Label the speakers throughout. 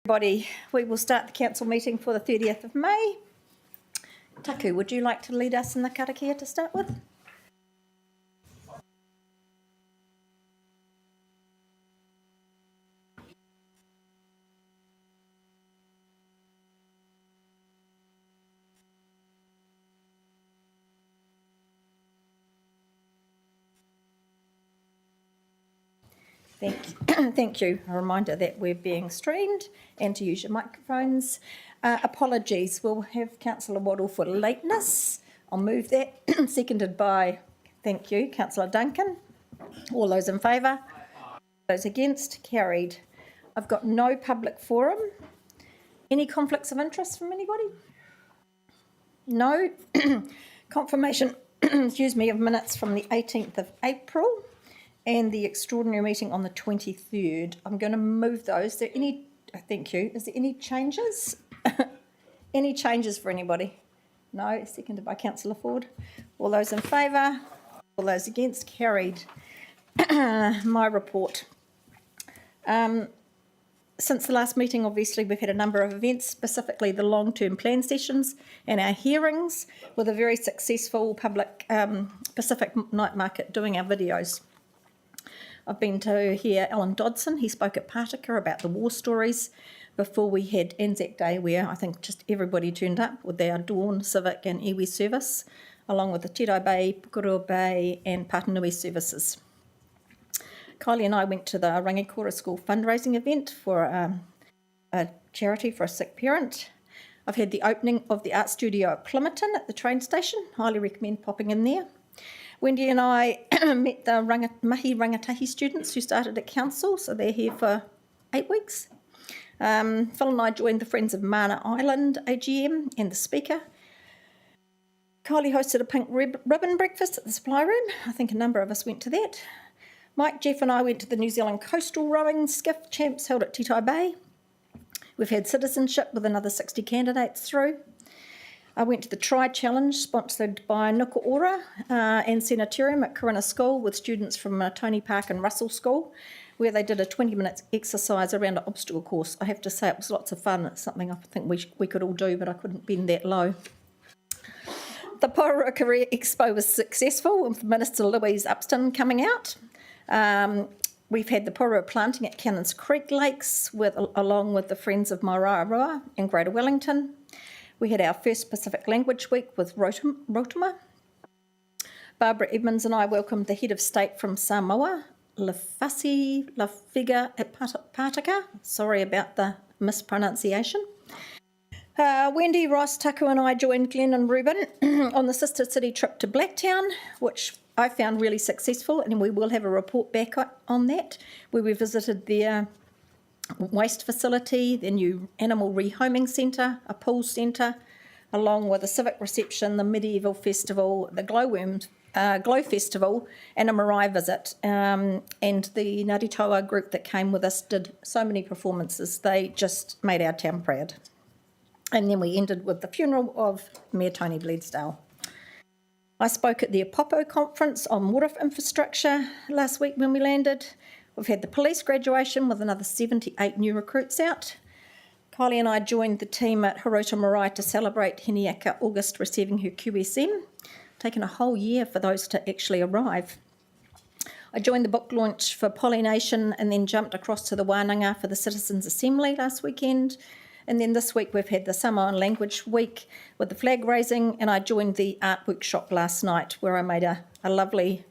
Speaker 1: Everybody, we will start the council meeting for the 30th of May. Taku, would you like to lead us in the karakia to start with? Thank you. A reminder that we're being streamed and to use your microphones. Apologies, we'll have Councillor Waddle for lateness. I'll move that. Seconded by, thank you, Councillor Duncan. All those in favour? Those against? Carried. I've got no public forum. Any conflicts of interest from anybody? No. Confirmation, excuse me, of minutes from the 18th of April. And the extraordinary meeting on the 23rd. I'm going to move those. Is there any, thank you. Is there any changes? Any changes for anybody? No. Seconded by Councillor Ford. All those in favour? All those against? Carried. My report. Since the last meeting, obviously, we've had a number of events, specifically the long-term plan sessions and our hearings, with a very successful public Pacific night market doing our videos. I've been to hear Alan Dodson. He spoke at Pātika about the war stories before we had Anzac Day, where I think just everybody turned up with our dawn, civic and iwi service, along with the Tirai Bay, Porirua Bay and Patanui services. Kylie and I went to the Rangikora School fundraising event for a charity for a sick parent. I've had the opening of the art studio at Plimerton at the train station. Highly recommend popping in there. Wendy and I met the Mahi Rangatahi students who started at council, so they're here for 8 weeks. Phil and I joined the Friends of Mana Island AGM and the speaker. Kylie hosted a pink ribbon breakfast at the supply room. I think a number of us went to that. Mike, Jeff and I went to the New Zealand Coastal Rowing Skiff Champs held at Titai Bay. We've had citizenship with another 60 candidates through. I went to the Try Challenge, sponsored by Nuku'ora and Sanitarium at Kurina School with students from Tony Park and Russell School, where they did a 20-minute exercise around an obstacle course. I have to say it was lots of fun. It's something I think we could all do, but I couldn't bend that low. The Porirua Career Expo was successful with Minister Louise Upston coming out. We've had the Porirua planting at Cannons Creek Lakes along with the Friends of Porirua and Greater Wellington. We had our first Pacific Language Week with Rotorua. Barbara Edmonds and I welcomed the head of state from Samoa, Lafiga at Pātika. Sorry about the mispronunciation. Wendy, Ross, Taku and I joined Glenn and Ruben on the Sister City trip to Blacktown, which I found really successful, and we will have a report back on that, where we visited their waste facility, the new animal rehoming centre, a pool centre, along with a civic reception, the medieval festival, the Glow Festival, and a marae visit. And the Ngāti Taua group that came with us did so many performances. They just made our town proud. And then we ended with the funeral of Mayor Tony Bledsdale. I spoke at the Apopo conference on water infrastructure last week when we landed. We've had the police graduation with another 78 new recruits out. Kylie and I joined the team at Hirota Marae to celebrate Heniaka August receiving her QSM. Taken a whole year for those to actually arrive. I joined the book launch for Pollination and then jumped across to the Wānanga for the Citizens' Assembly last weekend. And then this week we've had the Samoan Language Week with the flag raising, and I joined the art workshop last night where I made a lovely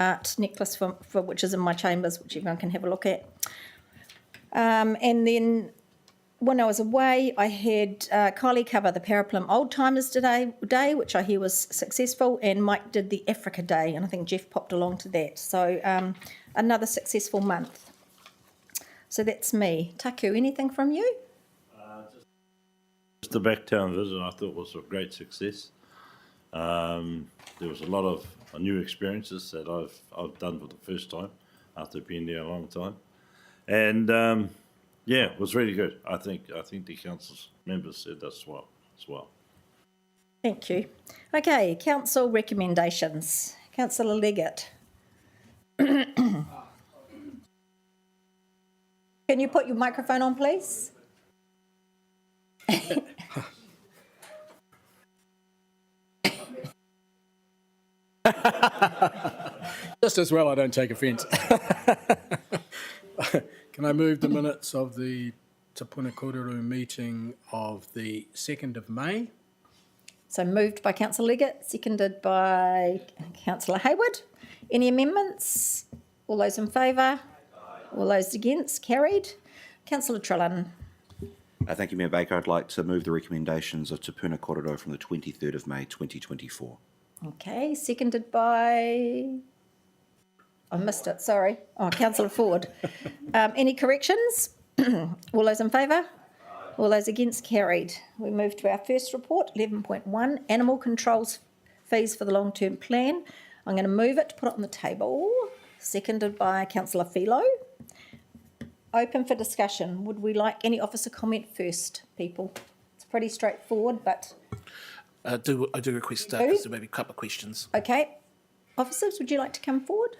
Speaker 1: art necklace for which is in my chambers, which everyone can have a look at. And then when I was away, I had Kylie cover the Paraplum Old Timers Day, which I hear was successful, and Mike did the Africa Day, and I think Jeff popped along to that. So another successful month. So that's me. Taku, anything from you?
Speaker 2: Just the Backtown visit I thought was a great success. There was a lot of new experiences that I've done for the first time after being there a long time, and yeah, it was really good. I think the council's members said that as well.
Speaker 1: Thank you. Okay, council recommendations. Councillor Leggett. Can you put your microphone on, please?
Speaker 3: Just as well I don't take offence. Can I move the minutes of the Kaumātua Kōrero meeting of the 2nd of May?
Speaker 1: So moved by Councillor Leggett, seconded by Councillor Hayward. Any amendments? All those in favour? All those against? Carried. Councillor Trillin.
Speaker 4: Thank you, Mayor Baker. I'd like to move the recommendations of Kaumātua Kōrero from the 23rd of May 2024.
Speaker 1: Okay, seconded by... I missed it, sorry. Oh, Councillor Ford. Any corrections? All those in favour? All those against? Carried. We move to our first report, 11.1, Animal Controls Fees for the Long-Term Plan. I'm going to move it to put it on the table, seconded by Councillor Philo. Open for discussion. Would we like any officer comment first, people? It's pretty straightforward, but...
Speaker 5: I do request there maybe a couple of questions.
Speaker 1: Okay. Officers, would you like to come forward?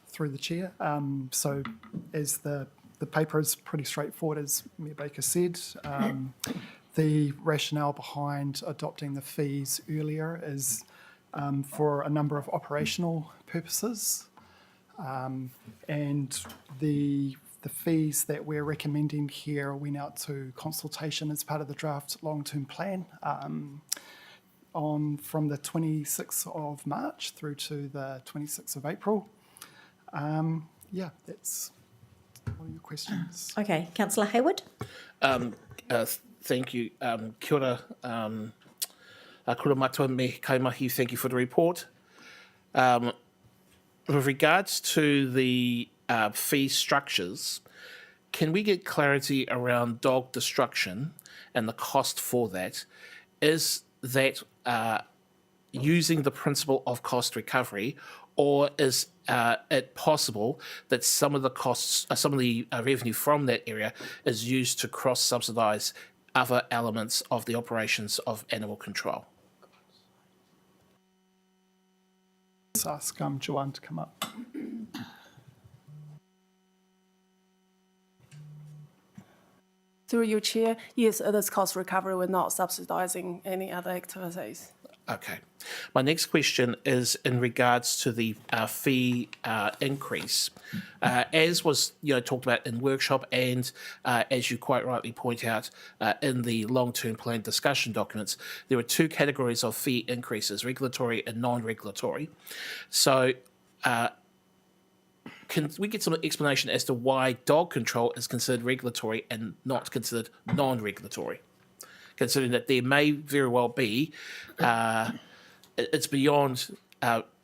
Speaker 6: Through the chair. So as the paper is pretty straightforward, as Mayor Baker said, the rationale behind adopting the fees earlier is for a number of operational purposes, and the fees that we're recommending here went out to consultation as part of the draft long-term plan from the 26th of March through to the 26th of April. That's all your questions.
Speaker 1: Okay. Councillor Hayward?
Speaker 5: Thank you. Kia ora, kura matua me kaimahi, thank you for the report. With regards to the fee structures, can we get clarity around dog destruction and the cost for that? Is that using the principle of cost recovery, or is it possible that some of the costs, some of the revenue from that area is used to cross-subsidise other elements of the operations of animal control?
Speaker 6: Let's ask Joanne to come up.
Speaker 7: Through your chair, yes, it is cost recovery. We're not subsidising any other activities.
Speaker 5: Okay. My next question is in regards to the fee increase. As was talked about in workshop and as you quite rightly point out in the long-term plan discussion documents, there are two categories of fee increases, regulatory and non-regulatory. So can we get some explanation as to why dog control is considered regulatory and not considered non-regulatory? Considering that there may very well be, it's beyond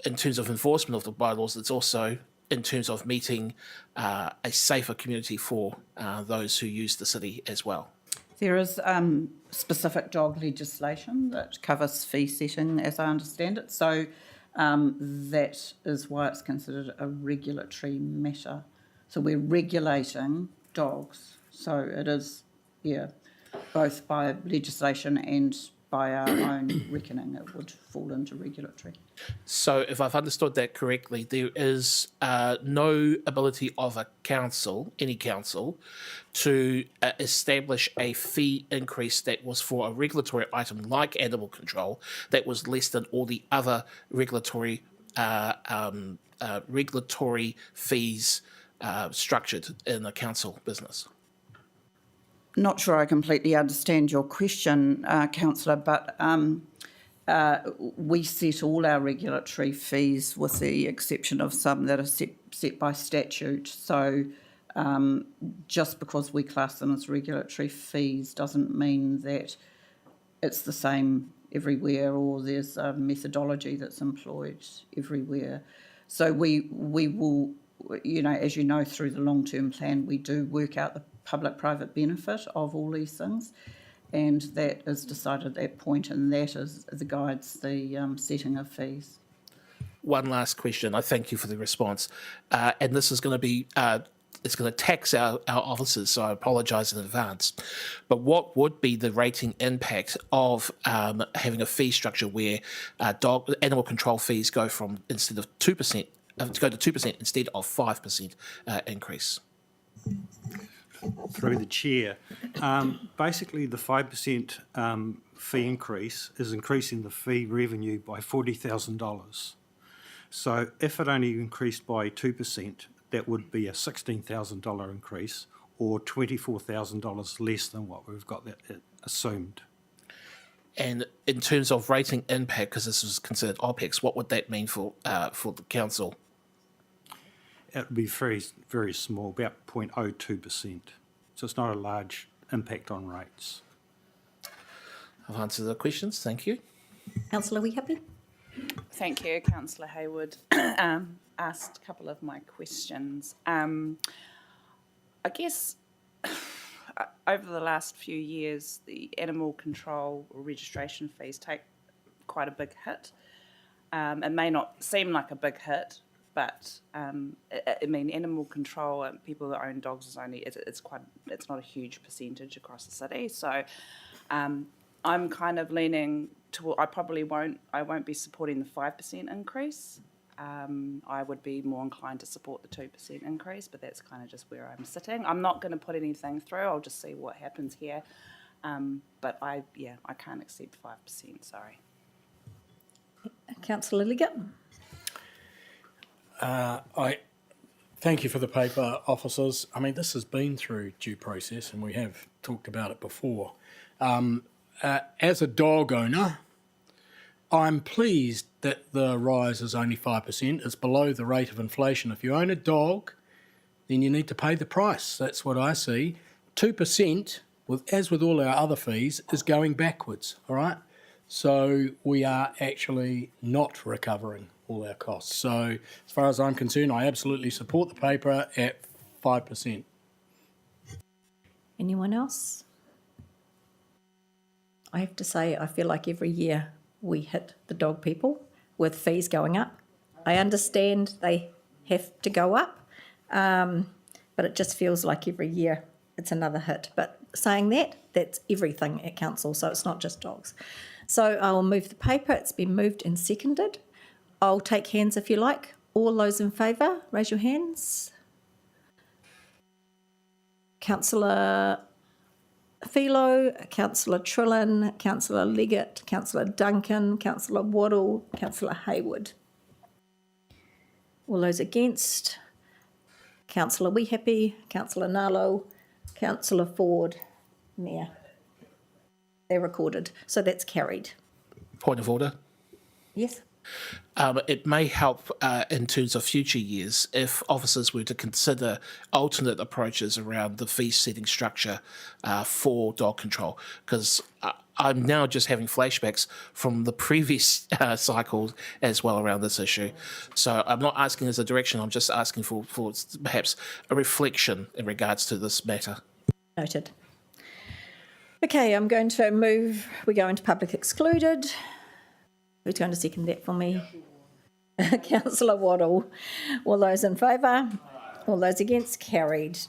Speaker 5: in terms of enforcement of the bylaws, it's also in terms of meeting a safer community for those who use the city as well.
Speaker 8: There is specific dog legislation that covers fee setting, as I understand it, so that is why it's considered a regulatory matter. So we're regulating dogs, so it is, both by legislation and by our own reckoning, it would fall into regulatory.
Speaker 5: So if I've understood that correctly, there is no ability of a council, any council, to establish a fee increase that was for a regulatory item like animal control that was less than all the other regulatory fees structured in the council business.
Speaker 8: Not sure I completely understand your question, Councillor, but we set all our regulatory fees with the exception of some that are set by statute. So just because we class them as regulatory fees doesn't mean that it's the same everywhere or there's a methodology that's employed everywhere. So we will, as you know, through the long-term plan, we do work out the public-private benefit of all these things, and that is decided at that point, and that is the guides the setting of fees.
Speaker 5: One last question. I thank you for the response, and this is going to be it's going to tax our officers, so I apologise in advance. But what would be the rating impact of having a fee structure where animal control fees go from instead of 2% to go to 2% instead of 5% increase?
Speaker 9: Through the chair, basically the 5% fee increase is increasing the fee revenue by $40,000. So if it only increased by 2%, that would be a $16,000 increase, or $24,000 less than what we've got that assumed.
Speaker 5: And in terms of rating impact, because this was considered OPEX, what would that mean for the council?
Speaker 9: It would be very, very small, about 0.02%. So it's not a large impact on rates.
Speaker 5: I've answered the questions. Thank you.
Speaker 1: Councillor, are we happy?
Speaker 10: Thank you. Councillor Hayward asked a couple of my questions. I guess over the last few years, the animal control or registration fees take quite a big hit. It may not seem like a big hit, but I mean, animal control and people that own dogs is only it's not a huge percentage across the city. So I'm kind of leaning toward I won't be supporting the 5% increase. I would be more inclined to support the 2% increase, but that's kind of just where I'm sitting. I'm not going to put anything through. I'll just see what happens here. But I can't accept 5%. Sorry.
Speaker 1: Councillor Liggett?
Speaker 3: I thank you for the paper, officers. I mean, this has been through due process, and we have talked about it before. As a dog owner, I'm pleased that the rise is only 5%. It's below the rate of inflation. If you own a dog, then you need to pay the price. That's what I see. 2%, as with all our other fees, is going backwards, all right? So we are actually not recovering all our costs. So as far as I'm concerned, I absolutely support the paper at 5%.
Speaker 1: Anyone else? I have to say, I feel like every year we hit the dog people with fees going up. I understand they have to go up, but it just feels like every year it's another hit. But saying that, that's everything at council, so it's not just dogs. So I will move the paper. It's been moved and seconded. I'll take hands if you like. All those in favour, raise your hands. Councillor Philo, Councillor Trillin, Councillor Liggett, Councillor Duncan, Councillor Waddle, Councillor Hayward. All those against? Councillor Wehappy, Councillor Nalo, Councillor Ford, Mayor. They're recorded, so that's carried.
Speaker 5: Point of order.
Speaker 1: Yes?
Speaker 5: It may help in terms of future years if officers were to consider alternate approaches around the fee setting structure for dog control, because I'm now just having flashbacks from the previous cycle as well around this issue. So I'm not asking as a direction, I'm just asking for perhaps a reflection in regards to this matter.
Speaker 1: Noted. Okay, I'm going to move, we go into public excluded. Who's going to second that for me? Councillor Waddle. All those in favour? All those against? Carried.